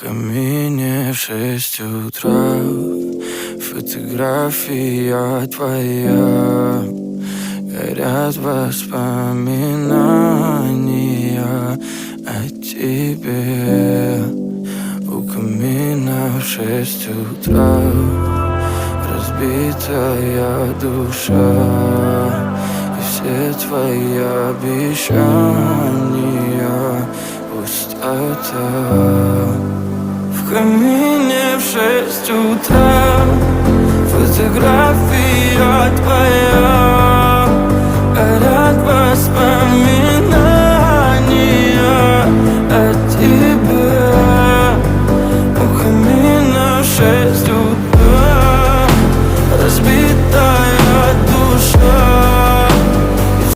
камине в 6 утра фотография твоя. Горят воспоминания о тебе. У камина в 6 утра разбитая душа, и все твои обещания пустота. В камине в 6 утра фотография твоя.